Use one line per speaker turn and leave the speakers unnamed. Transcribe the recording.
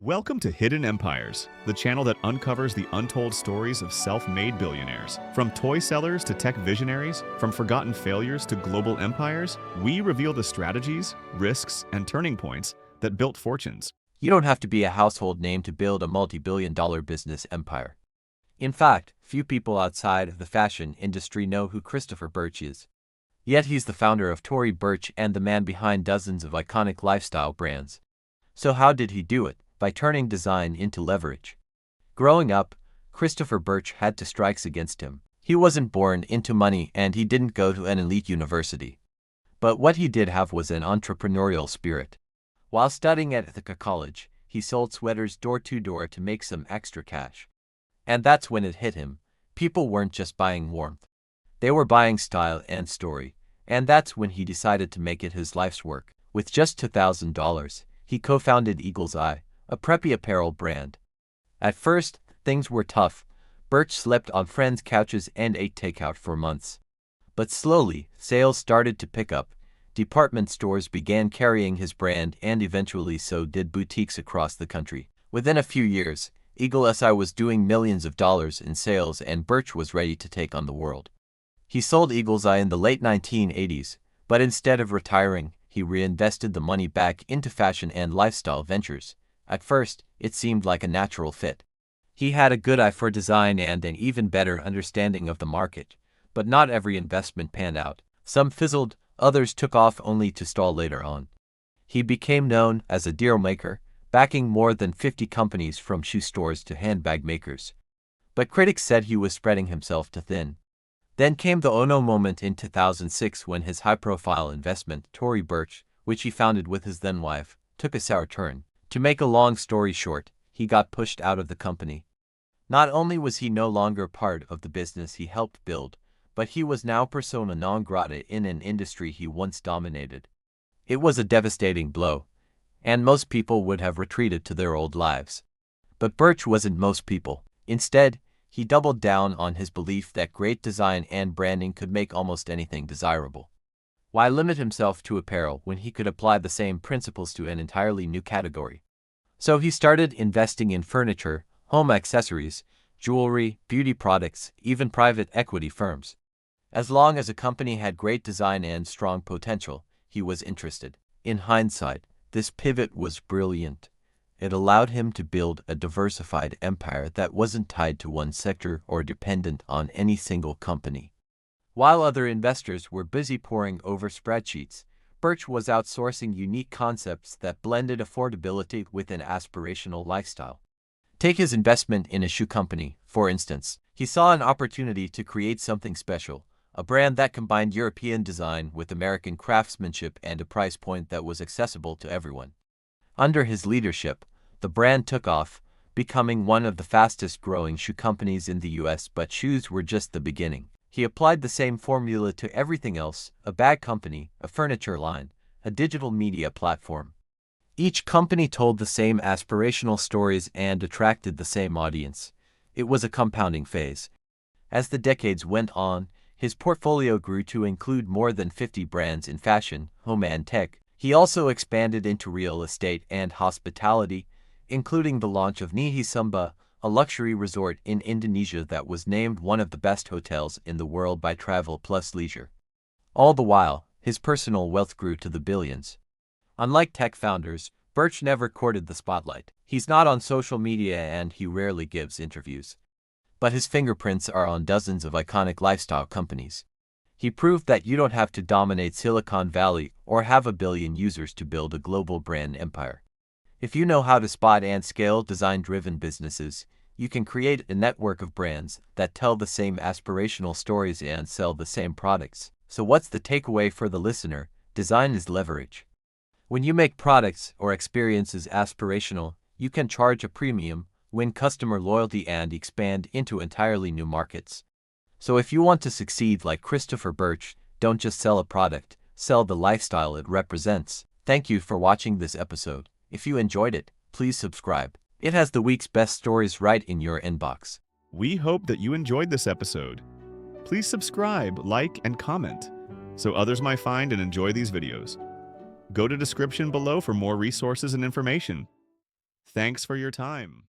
Welcome to Hidden Empires, the channel that uncovers the untold stories of self-made billionaires. From toy sellers to tech visionaries, from forgotten failures to global empires, we reveal the strategies, risks, and turning points that built fortunes.
You don't have to be a household name to build a multi-billion-dollar business empire. In fact, few people outside of the fashion industry know who Christopher Burch is. Yet he's the founder of Tory Burch and the man behind dozens of iconic lifestyle brands. So how did he do it? By turning design into leverage. Growing up, Christopher Burch had two strikes against him. He wasn't born into money and he didn't go to an elite university. But what he did have was an entrepreneurial spirit. While studying at Ithaca College, he sold sweaters door to door to make some extra cash. And that's when it hit him. People weren't just buying warmth. They were buying style and story. And that's when he decided to make it his life's work. With just $2,000, he co-founded Eagle's Eye, a preppy apparel brand. At first, things were tough. Burch slept on friends' couches and ate takeout for months. But slowly, sales started to pick up. Department stores began carrying his brand and eventually so did boutiques across the country. Within a few years, Eagle's Eye was doing millions of dollars in sales and Burch was ready to take on the world. He sold Eagle's Eye in the late 1980s, but instead of retiring, he reinvested the money back into fashion and lifestyle ventures. At first, it seemed like a natural fit. He had a good eye for design and an even better understanding of the market, but not every investment panned out. Some fizzled, others took off only to stall later on. He became known as a deal maker, backing more than 50 companies from shoe stores to handbag makers. But critics said he was spreading himself too thin. Then came the oh no moment in 2006 when his high-profile investment, Tory Burch, which he founded with his then-wife, took a sour turn. To make a long story short, he got pushed out of the company. Not only was he no longer part of the business he helped build, but he was now persona non grata in an industry he once dominated. It was a devastating blow, and most people would have retreated to their old lives. But Burch wasn't most people. Instead, he doubled down on his belief that great design and branding could make almost anything desirable. Why limit himself to apparel when he could apply the same principles to an entirely new category? So he started investing in furniture, home accessories, jewelry, beauty products, even private equity firms. As long as a company had great design and strong potential, he was interested. In hindsight, this pivot was brilliant. It allowed him to build a diversified empire that wasn't tied to one sector or dependent on any single company. While other investors were busy poring over spreadsheets, Burch was outsourcing unique concepts that blended affordability with an aspirational lifestyle. Take his investment in a shoe company, for instance. He saw an opportunity to create something special, a brand that combined European design with American craftsmanship and a price point that was accessible to everyone. Under his leadership, the brand took off, becoming one of the fastest-growing shoe companies in the US, but shoes were just the beginning. He applied the same formula to everything else: a bag company, a furniture line, a digital media platform. Each company told the same aspirational stories and attracted the same audience. It was a compounding phase. As the decades went on, his portfolio grew to include more than 50 brands in fashion, home and tech. He also expanded into real estate and hospitality, including the launch of Nihi Sumba, a luxury resort in Indonesia that was named one of the best hotels in the world by Travel Plus Leisure. All the while, his personal wealth grew to the billions. Unlike tech founders, Burch never courted the spotlight. He's not on social media and he rarely gives interviews. But his fingerprints are on dozens of iconic lifestyle companies. He proved that you don't have to dominate Silicon Valley or have a billion users to build a global brand empire. If you know how to spot and scale design-driven businesses, you can create a network of brands that tell the same aspirational stories and sell the same products. So what's the takeaway for the listener? Design is leverage. When you make products or experiences aspirational, you can charge a premium, win customer loyalty and expand into entirely new markets. So if you want to succeed like Christopher Burch, don't just sell a product, sell the lifestyle it represents. Thank you for watching this episode. If you enjoyed it, please subscribe. It has the week's best stories right in your inbox.
We hope that you enjoyed this episode. Please subscribe, like, and comment so others might find and enjoy these videos. Go to description below for more resources and information. Thanks for your time.